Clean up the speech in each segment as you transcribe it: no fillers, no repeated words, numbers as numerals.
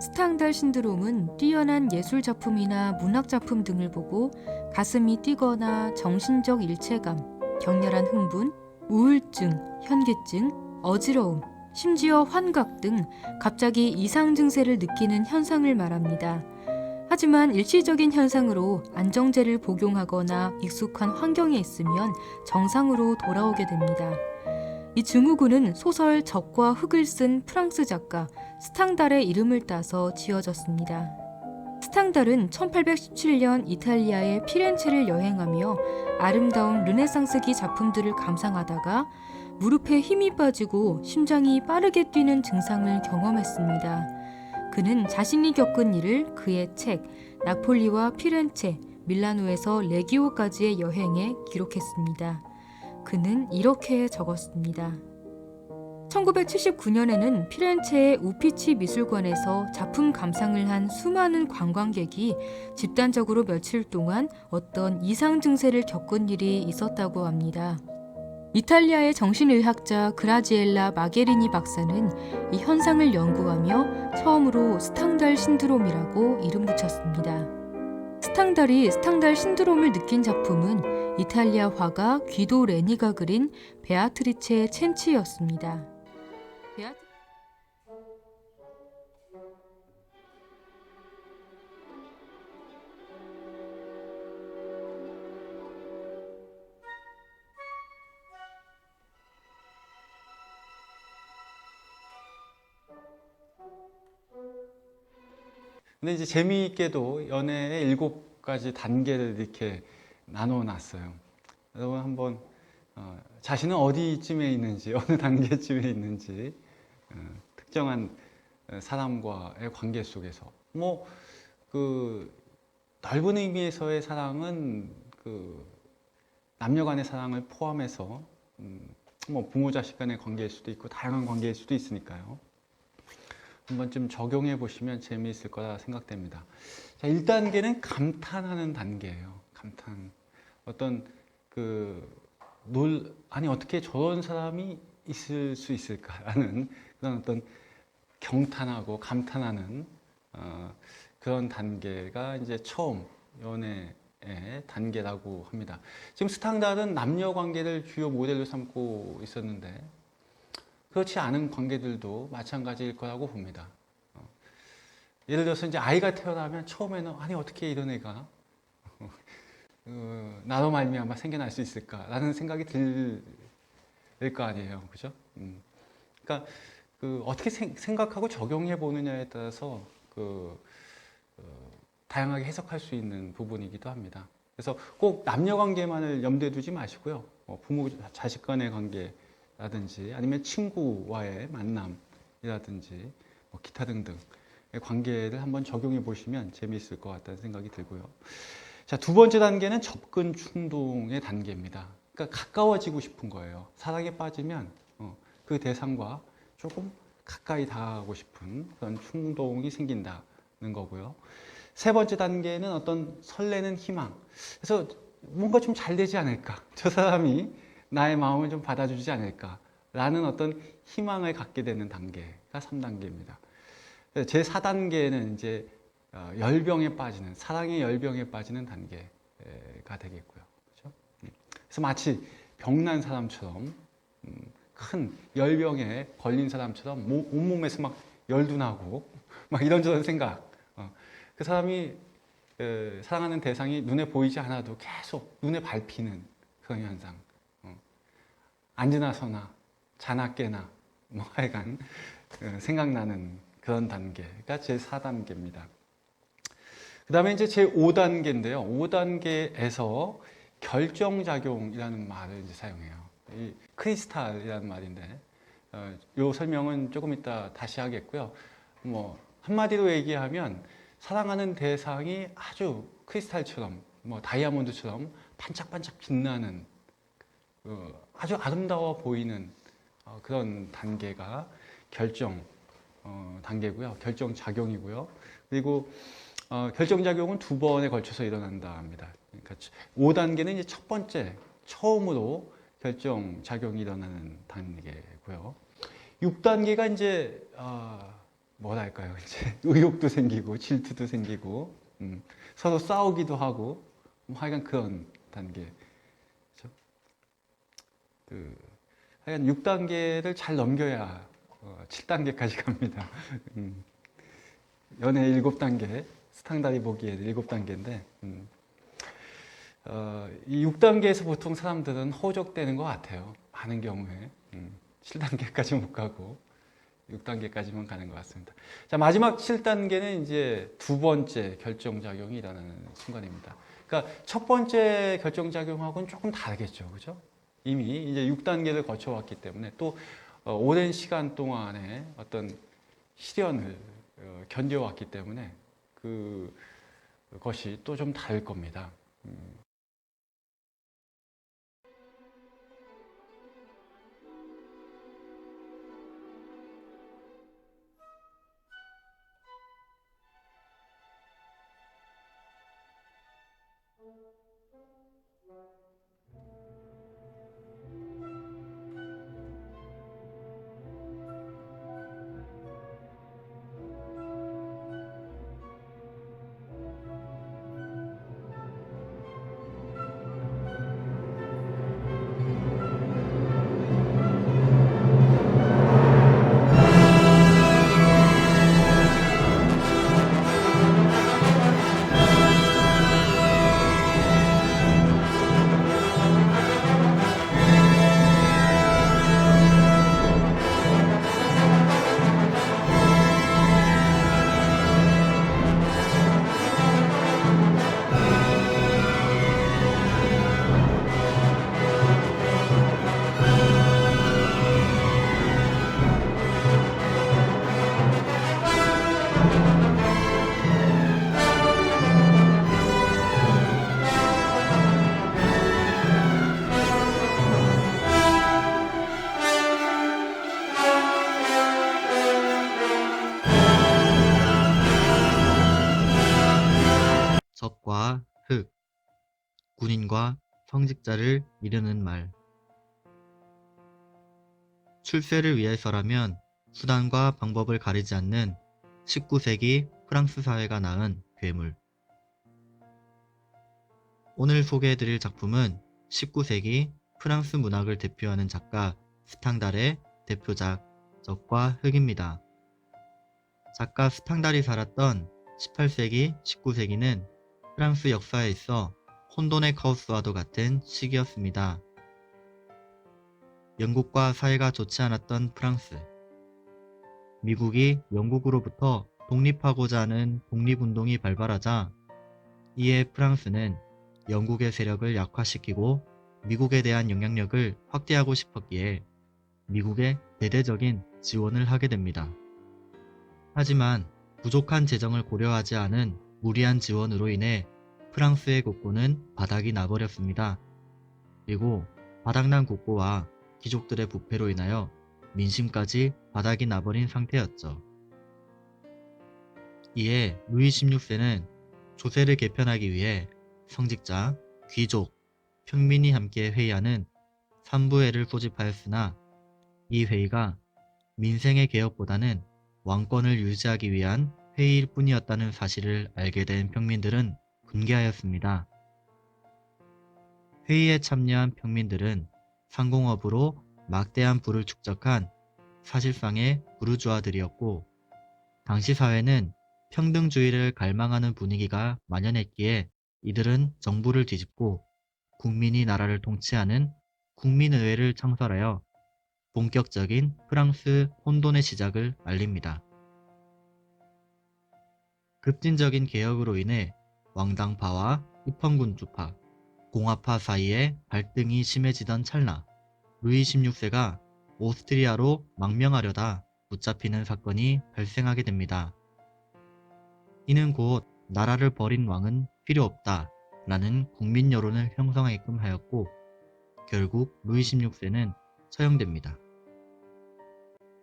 스탕달 신드롬은 뛰어난 예술 작품이나 문학 작품 등을 보고 가슴이 뛰거나 정신적 일체감, 격렬한 흥분, 우울증, 현기증, 어지러움, 심지어 환각 등 갑자기 이상 증세를 느끼는 현상을 말합니다. 하지만 일시적인 현상으로 안정제를 복용하거나 익숙한 환경에 있으면 정상으로 돌아오게 됩니다. 이 증후군은 소설 적과 흙을 쓴 프랑스 작가 스탕달의 이름을 따서 지어졌습니다. 스탕달은 1817년 이탈리아의 피렌체를 여행하며 아름다운 르네상스기 작품들을 감상하다가 무릎에 힘이 빠지고 심장이 빠르게 뛰는 증상을 경험했습니다. 그는 자신이 겪은 일을 그의 책 나폴리와 피렌체, 밀라노에서 레기오까지의 여행에 기록했습니다. 그는 이렇게 적었습니다. 1979년에는 피렌체의 우피치 미술관에서 작품 감상을 한 수많은 관광객이 집단적으로 며칠 동안 어떤 이상 증세를 겪은 일이 있었다고 합니다. 이탈리아의 정신의학자 그라지엘라 마게리니 박사는 이 현상을 연구하며 처음으로 스탕달 신드롬이라고 이름 붙였습니다. 스탕달이 스탕달 신드롬을 느낀 작품은 이탈리아 화가 귀도 레니가 그린 베아트리체 첸치였습니다. 근데 이제 재미있게도 연애의 7가지 단계를 이렇게 나눠 놨어요. 여러분 한번 자신은 어디쯤에 있는지, 어느 단계쯤에 있는지, 특정한 사람과의 관계 속에서 그 넓은 의미에서의 사랑은 그 남녀 간의 사랑을 포함해서 부모 자식 간의 관계일 수도 있고 다양한 관계일 수도 있으니까요. 한번 좀 적용해 보시면 재미있을 거라 생각됩니다. 자, 1단계는 감탄하는 단계예요. 감탄. 어떤 아니 어떻게 저런 사람이 있을 수 있을까라는 그런 어떤 경탄하고 감탄하는 그런 단계가 이제 처음 연애의 단계라고 합니다. 지금 스탕달은 남녀 관계를 주요 모델로 삼고 있었는데 그렇지 않은 관계들도 마찬가지일 거라고 봅니다. 예를 들어서 이제 아이가 태어나면 처음에는 아니 어떻게 이런 애가 나로 말미암아 생겨날 수 있을까라는 생각이 들 거 아니에요, 그죠? 그러니까 어떻게 생각하고 적용해 보느냐에 따라서 다양하게 해석할 수 있는 부분이기도 합니다. 그래서 꼭 남녀 관계만을 염두에 두지 마시고요, 부모 자식 간의 관계 라든지 아니면 친구와의 만남이라든지 기타 등등의 관계를 한번 적용해 보시면 재미있을 것 같다는 생각이 들고요. 자, 2번째 단계는 접근 충동의 단계입니다. 그러니까 가까워지고 싶은 거예요. 사랑에 빠지면 그 대상과 조금 가까이 다가가고 싶은 그런 충동이 생긴다는 거고요. 3번째 단계는 어떤 설레는 희망. 그래서 뭔가 좀 잘 되지 않을까. 저 사람이 나의 마음을 좀 받아주지 않을까라는 어떤 희망을 갖게 되는 단계가 3단계입니다. 제 4단계는 이제 열병에 빠지는, 사랑의 열병에 빠지는 단계가 되겠고요. 그렇죠? 그래서 마치 병난 사람처럼 큰 열병에 걸린 사람처럼 온몸에서 막 열도 나고 막 이런저런 생각. 그 사람이 사랑하는 대상이 눈에 보이지 않아도 계속 눈에 밟히는 그런 현상. 앉으나 서나 자나 깨나 하여간 생각나는 그런 단계가 제 4단계입니다. 그 다음에 이제 제 5단계인데요. 5단계에서 결정작용이라는 말을 이제 사용해요. 이 크리스탈이라는 말인데 이 설명은 조금 이따 다시 하겠고요. 한마디로 얘기하면 사랑하는 대상이 아주 크리스탈처럼 다이아몬드처럼 반짝반짝 빛나는 아주 아름다워 보이는 그런 단계가 결정 단계고요. 결정작용이고요. 그리고 결정작용은 2번에 걸쳐서 일어난다 합니다. 그러니까 5단계는 이제 첫 번째, 처음으로 결정작용이 일어나는 단계고요. 6단계가 이제 뭐랄까요, 이제 의욕도 생기고 질투도 생기고 서로 싸우기도 하고 하여간 그런 단계. 그렇죠? 하여간 6단계를 잘 넘겨야 7단계까지 갑니다. 연애 7단계, 스탕다리 보기에 7단계인데 이 6단계에서 보통 사람들은 허우적대는 것 같아요. 많은 경우에 7단계까지 못 가고 6단계까지만 가는 것 같습니다. 자, 마지막 7단계는 이제 두 번째 결정작용이 일어나는 순간입니다. 그러니까 첫 번째 결정작용하고는 조금 다르겠죠. 그죠? 이미 이제 6단계를 거쳐왔기 때문에 또 오랜 시간 동안의 어떤 시련을 견뎌왔기 때문에 그것이 또 좀 다를 겁니다. 적과 흑, 군인과 성직자를 이르는 말. 출세를 위해서라면 수단과 방법을 가리지 않는 19세기 프랑스 사회가 낳은 괴물. 오늘 소개해드릴 작품은 19세기 프랑스 문학을 대표하는 작가 스탕달의 대표작 적과 흑입니다. 작가 스탕달이 살았던 18세기, 19세기는 프랑스 역사에 있어 혼돈의 카오스와도 같은 시기였습니다. 영국과 사이가 좋지 않았던 프랑스. 미국이 영국으로부터 독립하고자 하는 독립운동이 발발하자 이에 프랑스는 영국의 세력을 약화시키고 미국에 대한 영향력을 확대하고 싶었기에 미국에 대대적인 지원을 하게 됩니다. 하지만 부족한 재정을 고려하지 않은 무리한 지원으로 인해 프랑스의 국고는 바닥이 나버렸습니다. 그리고 바닥난 국고와 귀족들의 부패로 인하여 민심까지 바닥이 나버린 상태였죠. 이에 루이 16세는 조세를 개편하기 위해 성직자, 귀족, 평민이 함께 회의하는 삼부회를 소집하였으나 이 회의가 민생의 개혁보다는 왕권을 유지하기 위한 회의일 뿐이었다는 사실을 알게 된 평민들은 분개하였습니다. 회의에 참여한 평민들은 상공업으로 막대한 부를 축적한 사실상의 부르주아들이었고 당시 사회는 평등주의를 갈망하는 분위기가 만연했기에 이들은 정부를 뒤집고 국민이 나라를 통치하는 국민의회를 창설하여 본격적인 프랑스 혼돈의 시작을 알립니다. 급진적인 개혁으로 인해 왕당파와 입헌군주파, 공화파 사이에 갈등이 심해지던 찰나 루이 16세가 오스트리아로 망명하려다 붙잡히는 사건이 발생하게 됩니다. 이는 곧 나라를 버린 왕은 필요 없다 라는 국민 여론을 형성하게끔 하였고 결국 루이 16세는 처형됩니다.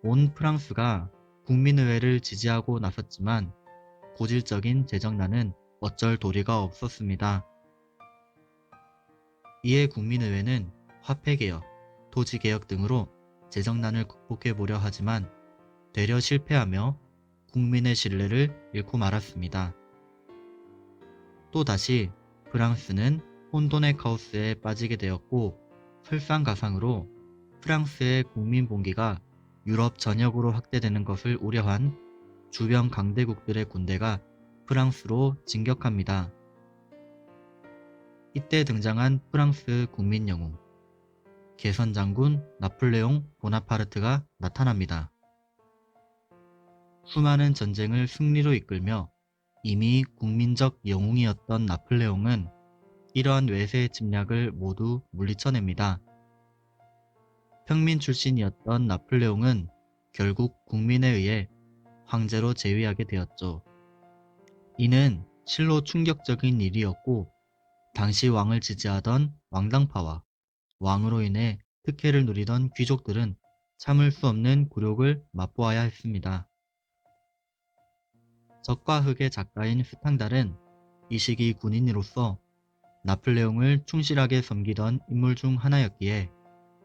온 프랑스가 국민의회를 지지하고 나섰지만 고질적인 재정난은 어쩔 도리가 없었습니다. 이에 국민의회는 화폐개혁, 토지개혁 등으로 재정난을 극복해보려 하지만 되려 실패하며 국민의 신뢰를 잃고 말았습니다. 또다시 프랑스는 혼돈의 카오스에 빠지게 되었고 설상가상으로 프랑스의 국민 봉기가 유럽 전역으로 확대되는 것을 우려한 주변 강대국들의 군대가 프랑스로 진격합니다. 이때 등장한 프랑스 국민 영웅 개선 장군 나폴레옹 보나파르트가 나타납니다. 수많은 전쟁을 승리로 이끌며 이미 국민적 영웅이었던 나폴레옹은 이러한 외세의 침략을 모두 물리쳐냅니다. 평민 출신이었던 나폴레옹은 결국 국민에 의해 황제로 재위하게 되었죠. 이는 실로 충격적인 일이었고 당시 왕을 지지하던 왕당파와 왕으로 인해 특혜를 누리던 귀족들은 참을 수 없는 굴욕을 맛보아야 했습니다. 적과 흑의 작가인 스탕달은 이 시기 군인으로서 나폴레옹을 충실하게 섬기던 인물 중 하나였기에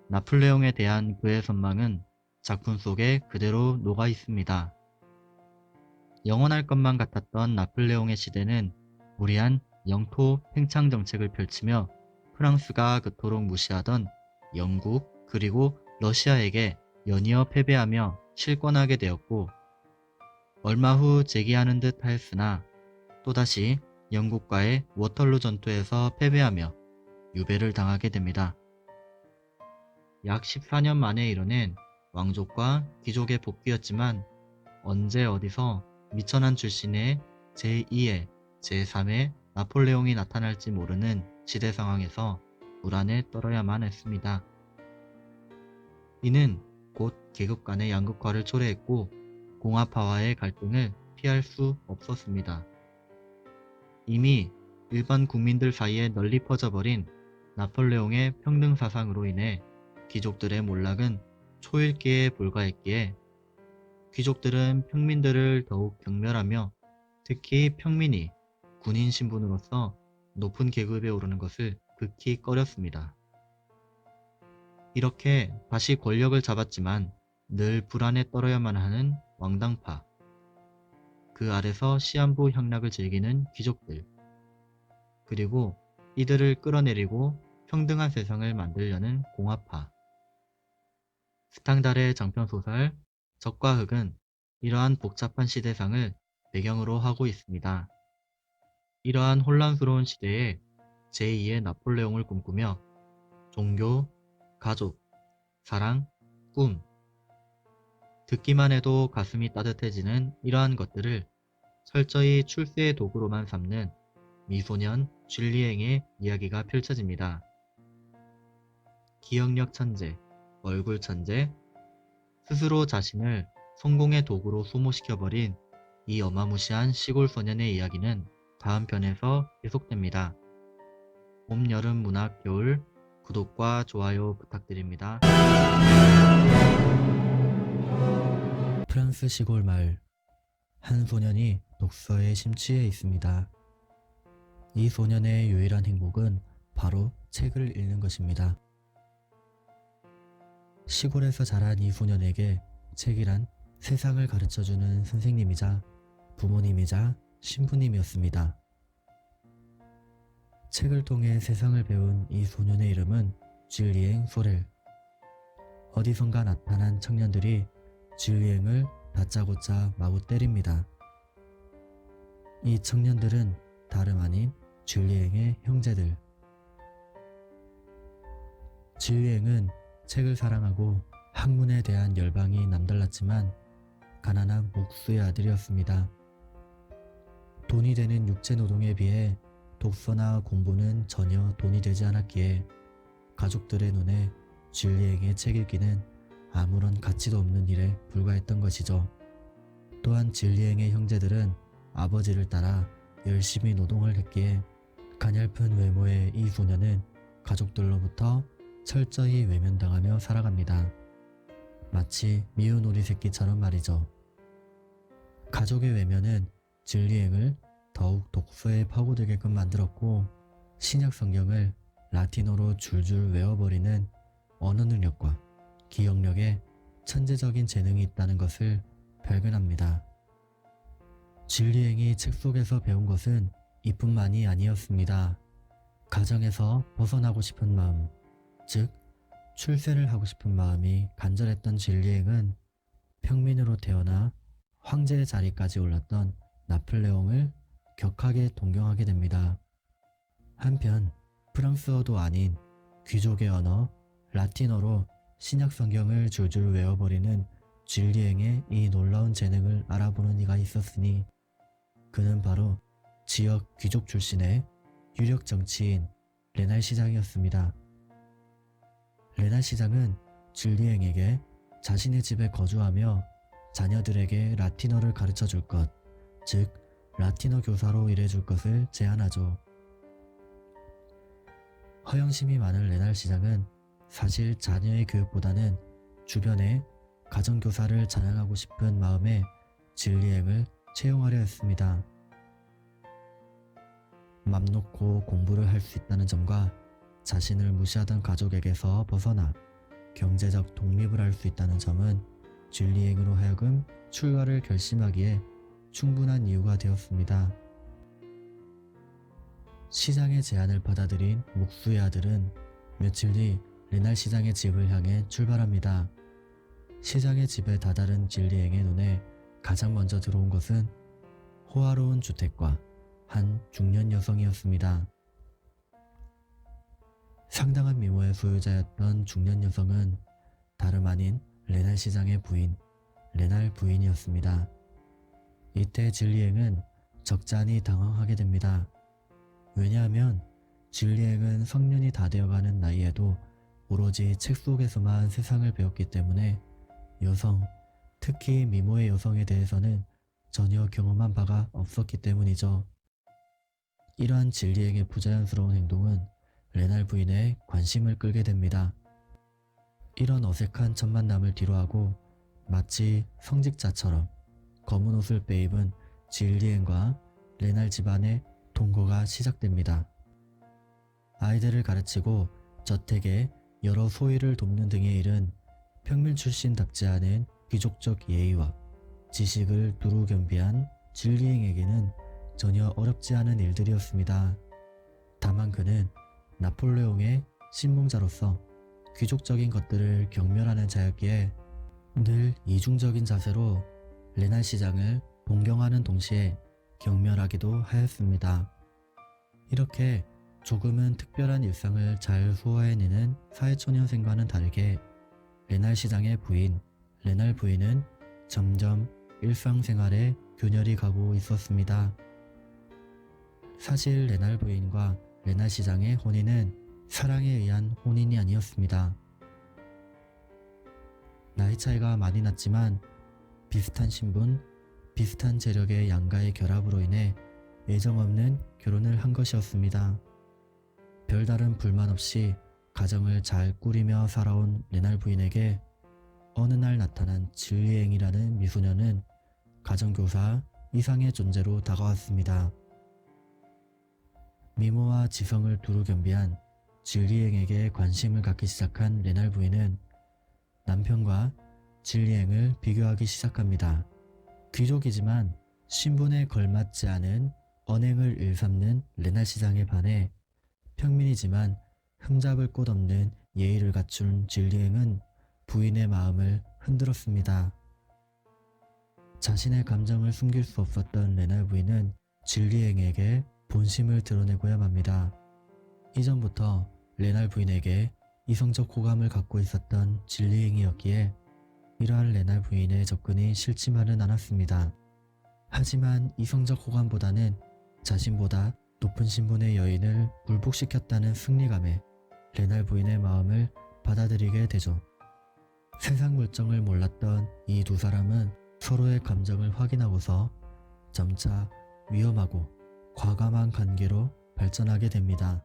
나폴레옹에 대한 그의 선망은 작품 속에 그대로 녹아 있습니다. 영원할 것만 같았던 나폴레옹의 시대는 무리한 영토 팽창 정책을 펼치며 프랑스가 그토록 무시하던 영국 그리고 러시아에게 연이어 패배하며 실권하게 되었고 얼마 후 재기하는 듯 하였으나 또다시 영국과의 워털루 전투에서 패배하며 유배를 당하게 됩니다. 약 14년 만에 이뤄낸 왕족과 귀족의 복귀였지만 언제 어디서 미천한 출신의 제2의 제3의 나폴레옹이 나타날지 모르는 시대 상황에서 불안에 떨어야만 했습니다. 이는 곧 계급 간의 양극화를 초래했고 공화파와의 갈등을 피할 수 없었습니다. 이미 일반 국민들 사이에 널리 퍼져버린 나폴레옹의 평등 사상으로 인해 귀족들의 몰락은 초일기에 불과했기에 귀족들은 평민들을 더욱 경멸하며 특히 평민이 군인 신분으로서 높은 계급에 오르는 것을 극히 꺼렸습니다. 이렇게 다시 권력을 잡았지만 늘 불안에 떨어야만 하는 왕당파, 그 아래서 시한부 향락을 즐기는 귀족들, 그리고 이들을 끌어내리고 평등한 세상을 만들려는 공화파. 스탕달의 장편소설 적과 흑은 이러한 복잡한 시대상을 배경으로 하고 있습니다. 이러한 혼란스러운 시대에 제2의 나폴레옹을 꿈꾸며 종교, 가족, 사랑, 꿈, 듣기만 해도 가슴이 따뜻해지는 이러한 것들을 철저히 출세의 도구로만 삼는 미소년 줄리앵의 이야기가 펼쳐집니다. 기억력 천재, 얼굴 천재, 스스로 자신을 성공의 도구로 소모시켜버린 이 어마무시한 시골 소년의 이야기는 다음 편에서 계속됩니다. 봄, 여름, 문학, 겨울 구독과 좋아요 부탁드립니다. 프랑스 시골 마을. 한 소년이 독서에 심취해 있습니다. 이 소년의 유일한 행복은 바로 책을 읽는 것입니다. 시골에서 자란 이 소년에게 책이란 세상을 가르쳐주는 선생님이자 부모님이자 신부님이었습니다. 책을 통해 세상을 배운 이 소년의 이름은 줄리앵 소렐. 어디선가 나타난 청년들이 줄리앵을 다짜고짜 마구 때립니다. 이 청년들은 다름 아닌 줄리앵의 형제들. 줄리앵은 책을 사랑하고 학문에 대한 열방이 남달랐지만 가난한 목수의 아들이었습니다. 돈이 되는 육체노동에 비해 독서나 공부는 전혀 돈이 되지 않았기에 가족들의 눈에 줄리앵의 책 읽기는 아무런 가치도 없는 일에 불과했던 것이죠. 또한 줄리앵의 형제들은 아버지를 따라 열심히 노동을 했기에 가냘픈 외모의 이 소녀는 가족들로부터 철저히 외면당하며 살아갑니다. 마치 미운 오리 새끼처럼 말이죠. 가족의 외면은 줄리앵을 더욱 독서에 파고들게끔 만들었고 신약 성경을 라틴어로 줄줄 외워버리는 언어 능력과 기억력에 천재적인 재능이 있다는 것을 발견합니다. 진리행이 책 속에서 배운 것은 이뿐만이 아니었습니다. 가정에서 벗어나고 싶은 마음, 즉 출세를 하고 싶은 마음이 간절했던 진리행은 평민으로 태어나 황제의 자리까지 올랐던 나폴레옹을 격하게 동경하게 됩니다. 한편 프랑스어도 아닌 귀족의 언어 라틴어로 신약 성경을 줄줄 외워버리는 진리행의 이 놀라운 재능을 알아보는 이가 있었으니 그는 바로 지역 귀족 출신의 유력 정치인 레날 시장이었습니다. 레날 시장은 진리행에게 자신의 집에 거주하며 자녀들에게 라틴어를 가르쳐 줄 것, 즉 라틴어 교사로 일해줄 것을 제안하죠. 허영심이 많은 레날 시장은 사실 자녀의 교육보다는 주변에 가정교사를 자랑하고 싶은 마음에 진리행을 채용하려 했습니다. 맘 놓고 공부를 할 수 있다는 점과 자신을 무시하던 가족에게서 벗어나 경제적 독립을 할 수 있다는 점은 진리행으로 하여금 출가를 결심하기에 충분한 이유가 되었습니다. 시장의 제안을 받아들인 목수의 아들은 며칠 뒤 레날 시장의 집을 향해 출발합니다. 시장의 집에 다다른 진리행의 눈에 가장 먼저 들어온 것은 호화로운 주택과 한 중년 여성이었습니다. 상당한 미모의 소유자였던 중년 여성은 다름 아닌 레날 시장의 부인, 레날 부인이었습니다. 이때 진리행은 적잖이 당황하게 됩니다. 왜냐하면 진리행은 성년이 다 되어가는 나이에도 오로지 책 속에서만 세상을 배웠기 때문에 여성, 특히 미모의 여성에 대해서는 전혀 경험한 바가 없었기 때문이죠. 이러한 진리행의 부자연스러운 행동은 레날 부인의 관심을 끌게 됩니다. 이런 어색한 첫 만남을 뒤로하고 마치 성직자처럼 검은 옷을 빼입은 진리행과 레날 집안의 동거가 시작됩니다. 아이들을 가르치고 저택에 여러 소일을 돕는 등의 일은 평민 출신답지 않은 귀족적 예의와 지식을 두루 겸비한 진리행에게는 전혀 어렵지 않은 일들이었습니다. 다만 그는 나폴레옹의 신봉자로서 귀족적인 것들을 경멸하는 자였기에 늘 이중적인 자세로 레날 시장을 동경하는 동시에 경멸하기도 하였습니다. 이렇게 조금은 특별한 일상을 잘 소화해내는 사회초년생과는 다르게 레날 시장의 부인, 레날 부인은 점점 일상생활에 균열이 가고 있었습니다. 사실 레날 부인과 레날 시장의 혼인은 사랑에 의한 혼인이 아니었습니다. 나이 차이가 많이 났지만 비슷한 신분, 비슷한 재력의 양가의 결합으로 인해 애정 없는 결혼을 한 것이었습니다. 별다른 불만 없이 가정을 잘 꾸리며 살아온 레날 부인에게 어느 날 나타난 진리행이라는 미소녀는 가정교사 이상의 존재로 다가왔습니다. 미모와 지성을 두루 겸비한 진리행에게 관심을 갖기 시작한 레날 부인은 남편과 진리행을 비교하기 시작합니다. 귀족이지만 신분에 걸맞지 않은 언행을 일삼는 레날 시장에 반해 평민이지만 흠잡을 곳 없는 예의를 갖춘 진리행은 부인의 마음을 흔들었습니다. 자신의 감정을 숨길 수 없었던 레날 부인은 진리행에게 본심을 드러내고야 맙니다. 이전부터 레날 부인에게 이성적 호감을 갖고 있었던 진리행이었기에 이러한 레날 부인의 접근이 싫지만은 않았습니다. 하지만 이성적 호감보다는 자신보다 높은 신분의 여인을 굴복시켰다는 승리감에 레날 부인의 마음을 받아들이게 되죠. 세상 물정을 몰랐던 이 두 사람은 서로의 감정을 확인하고서 점차 위험하고 과감한 관계로 발전하게 됩니다.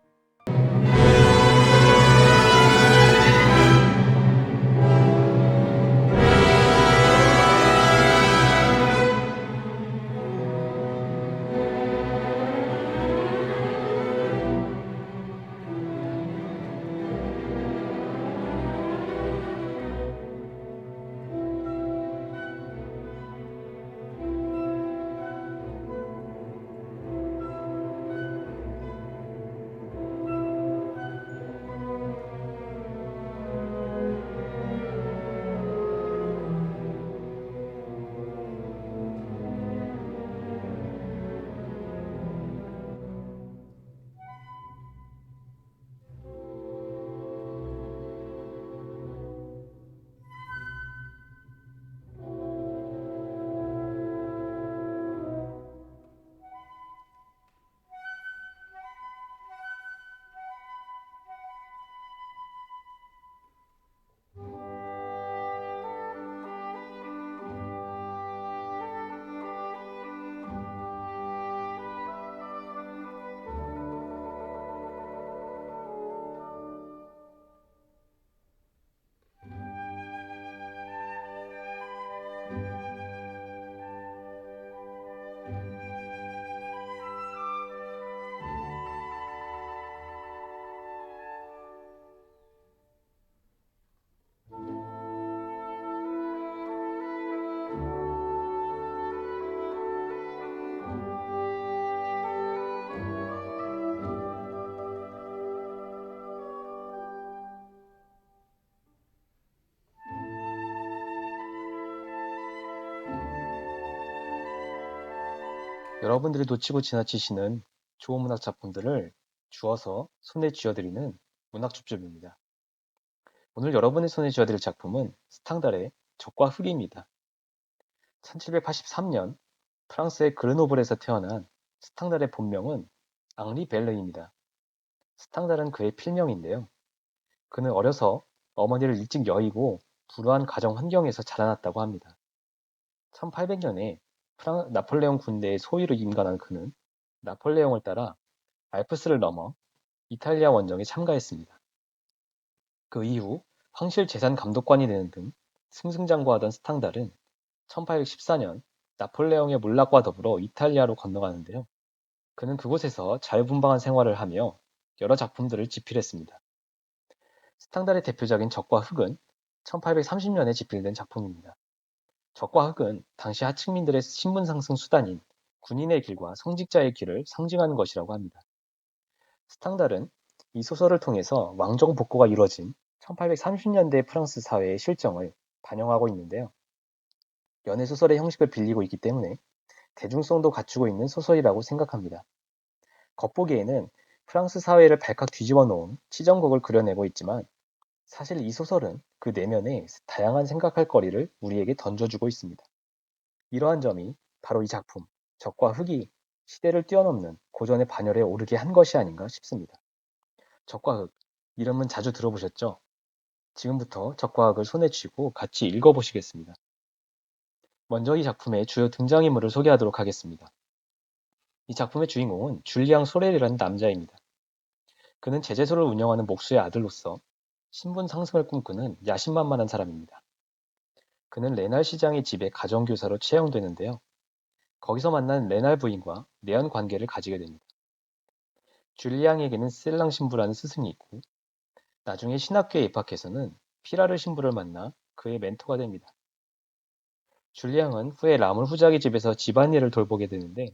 여러분들이 놓치고 지나치시는 좋은 문학 작품들을 주어서 손에 쥐어드리는 문학 줍줍입니다. 오늘 여러분의 손에 쥐어드릴 작품은 스탕달의 적과 흙입니다. 1783년 프랑스의 그르노블에서 태어난 스탕달의 본명은 앙리 벨르입니다. 스탕달은 그의 필명인데요. 그는 어려서 어머니를 일찍 여의고 불우한 가정 환경에서 자라났다고 합니다. 1800년에 나폴레옹 군대의 소위로 임관한 그는 나폴레옹을 따라 알프스를 넘어 이탈리아 원정에 참가했습니다. 그 이후 황실재산감독관이 되는 등 승승장구하던 스탕달은 1814년 나폴레옹의 몰락과 더불어 이탈리아로 건너가는데요. 그는 그곳에서 자유분방한 생활을 하며 여러 작품들을 집필했습니다. 스탕달의 대표적인 적과 흙은 1830년에 집필된 작품입니다. 적과 흙은 당시 하층민들의 신분 상승 수단인 군인의 길과 성직자의 길을 상징하는 것이라고 합니다. 스탕달은 이 소설을 통해서 왕정 복고가 이루어진 1830년대 프랑스 사회의 실정을 반영하고 있는데요. 연애소설의 형식을 빌리고 있기 때문에 대중성도 갖추고 있는 소설이라고 생각합니다. 겉보기에는 프랑스 사회를 발칵 뒤집어 놓은 치정곡을 그려내고 있지만 사실 이 소설은 그 내면에 다양한 생각할 거리를 우리에게 던져주고 있습니다. 이러한 점이 바로 이 작품, 적과 흙이 시대를 뛰어넘는 고전의 반열에 오르게 한 것이 아닌가 싶습니다. 적과 흙, 이름은 자주 들어보셨죠? 지금부터 적과 흙을 손에 쥐고 같이 읽어보시겠습니다. 먼저 이 작품의 주요 등장인물을 소개하도록 하겠습니다. 이 작품의 주인공은 줄리앙 소렐이라는 남자입니다. 그는 제재소를 운영하는 목수의 아들로서 신분 상승을 꿈꾸는 야심만만한 사람입니다. 그는 레날 시장의 집에 가정교사로 채용되는데요. 거기서 만난 레날 부인과 내연 관계를 가지게 됩니다. 줄리앙에게는 셀랑 신부라는 스승이 있고 나중에 신학교에 입학해서는 피라르 신부를 만나 그의 멘토가 됩니다. 줄리앙은 후에 라물 후작의 집에서 집안일을 돌보게 되는데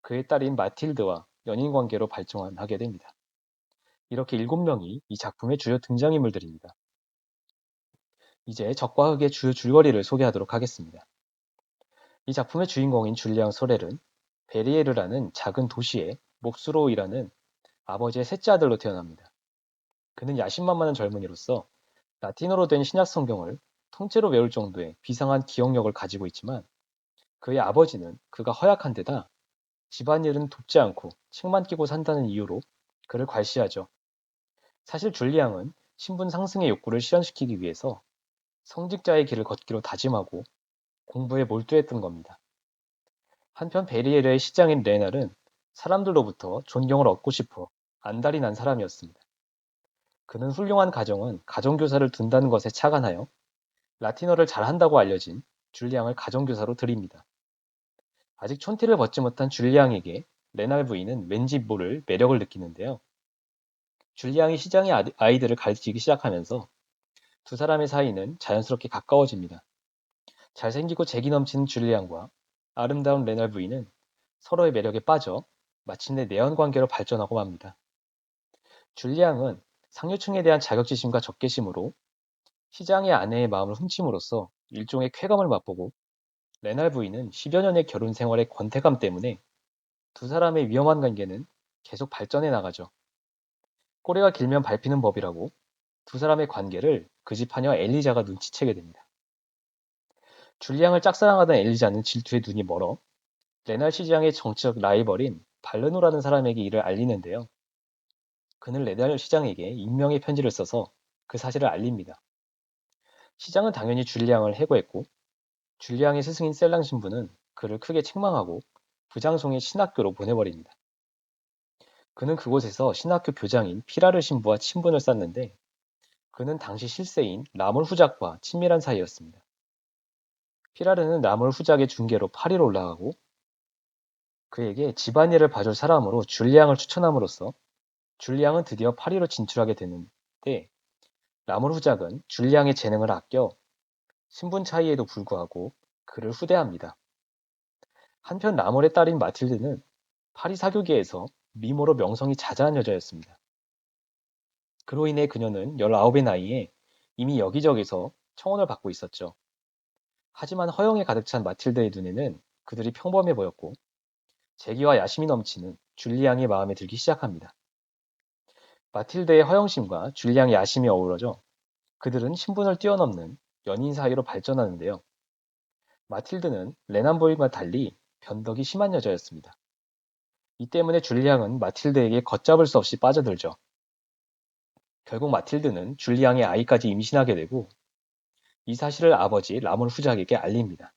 그의 딸인 마틸드와 연인 관계로 발전하게 됩니다. 이렇게 7명이 이 작품의 주요 등장인물들입니다. 이제 적과 흙의 주요 줄거리를 소개하도록 하겠습니다. 이 작품의 주인공인 줄리앙 소렐은 베리에르라는 작은 도시에 목수로 일하는 아버지의 셋째 아들로 태어납니다. 그는 야심만만한 젊은이로서 라틴어로 된 신약 성경을 통째로 외울 정도의 비상한 기억력을 가지고 있지만 그의 아버지는 그가 허약한 데다 집안일은 돕지 않고 책만 끼고 산다는 이유로 그를 괄시하죠. 사실 줄리앙은 신분 상승의 욕구를 실현시키기 위해서 성직자의 길을 걷기로 다짐하고 공부에 몰두했던 겁니다. 한편 베리에르의 시장인 레날은 사람들로부터 존경을 얻고 싶어 안달이 난 사람이었습니다. 그는 훌륭한 가정은 가정교사를 둔다는 것에 착안하여 라틴어를 잘한다고 알려진 줄리앙을 가정교사로 들입니다. 아직 촌티를 벗지 못한 줄리앙에게 레날 부인은 왠지 모를 매력을 느끼는데요. 줄리앙이 시장의 아이들을 가르치기 시작하면서 두 사람의 사이는 자연스럽게 가까워집니다. 잘생기고 재기 넘치는 줄리앙과 아름다운 레날 부인은 서로의 매력에 빠져 마침내 내연 관계로 발전하고 맙니다. 줄리앙은 상류층에 대한 자격지심과 적개심으로 시장의 아내의 마음을 훔침으로써 일종의 쾌감을 맛보고 레날 부인은 10여 년의 결혼 생활의 권태감 때문에 두 사람의 위험한 관계는 계속 발전해 나가죠. 꼬리가 길면 밟히는 법이라고 두 사람의 관계를 그 집 하녀 엘리자가 눈치채게 됩니다. 줄리앙을 짝사랑하던 엘리자는 질투에 눈이 멀어 레날 시장의 정치적 라이벌인 발르노라는 사람에게 이를 알리는데요. 그는 레날 시장에게 익명의 편지를 써서 그 사실을 알립니다. 시장은 당연히 줄리앙을 해고했고 줄리앙의 스승인 셀랑 신부는 그를 크게 책망하고 부장송의 신학교로 보내버립니다. 그는 그곳에서 신학교 교장인 피라르 신부와 친분을 쌓는데 그는 당시 실세인 라몰 후작과 친밀한 사이였습니다. 피라르는 라몰 후작의 중계로 파리로 올라가고 그에게 집안일을 봐줄 사람으로 줄리앙을 추천함으로써 줄리앙은 드디어 파리로 진출하게 되는데 라몰 후작은 줄리앙의 재능을 아껴 신분 차이에도 불구하고 그를 후대합니다. 한편 라몰의 딸인 마틸드는 파리 사교계에서 미모로 명성이 자자한 여자였습니다. 그로 인해 그녀는 19의 나이에 이미 여기저기서 청혼을 받고 있었죠. 하지만 허영에 가득 찬 마틸드의 눈에는 그들이 평범해 보였고 재기와 야심이 넘치는 줄리앙의 마음에 들기 시작합니다. 마틸드의 허영심과 줄리앙의 야심이 어우러져 그들은 신분을 뛰어넘는 연인 사이로 발전하는데요. 마틸드는 레난 부인과 달리 변덕이 심한 여자였습니다. 이 때문에 줄리앙은 마틸드에게 걷잡을 수 없이 빠져들죠. 결국 마틸드는 줄리앙의 아이까지 임신하게 되고 이 사실을 아버지 라몰 후작에게 알립니다.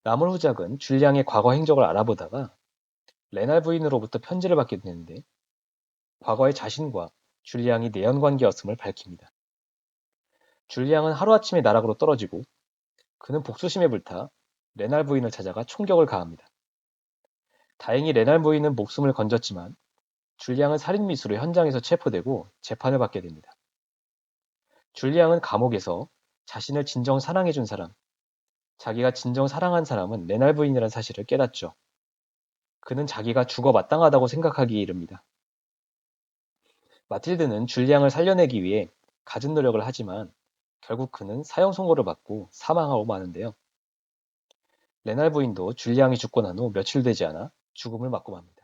라몰 후작은 줄리앙의 과거 행적을 알아보다가 레날 부인으로부터 편지를 받게 되는데 과거의 자신과 줄리앙이 내연관계였음을 밝힙니다. 줄리앙은 하루아침에 나락으로 떨어지고 그는 복수심에 불타 레날 부인을 찾아가 총격을 가합니다. 다행히 레날 부인은 목숨을 건졌지만 줄리앙은 살인미수로 현장에서 체포되고 재판을 받게 됩니다. 줄리앙은 감옥에서 자신을 진정 사랑해준 사람, 자기가 진정 사랑한 사람은 레날 부인이라는 사실을 깨닫죠. 그는 자기가 죽어 마땅하다고 생각하기에 이릅니다. 마틸드는 줄리앙을 살려내기 위해 갖은 노력을 하지만 결국 그는 사형 선고를 받고 사망하고 마는데요. 레날 부인도 줄리앙이 죽고 난 후 며칠 되지 않아 죽음을 맞고 맙니다.